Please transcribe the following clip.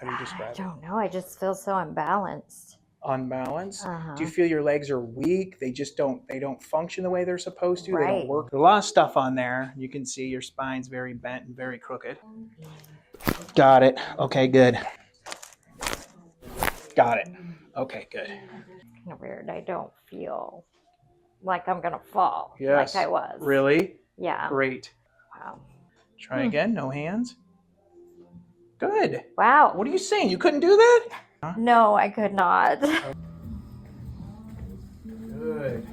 How do you describe I it? don't know. I just feel so unbalanced. Unbalanced? Uh-huh. Do you feel your legs are weak? They don't function the way they're supposed to. They don't Right. work. There's a lot of stuff on there. You can see your spine's very bent and very crooked. Got it. Okay, good. Got it. Okay, good. Kind of weird. I don't feel like I'm gonna fall Yes. like I was. Really? Yeah. Great. Wow. Try again. No hands. Good. Wow. What are you saying? You couldn't do that? No, I could not. Good.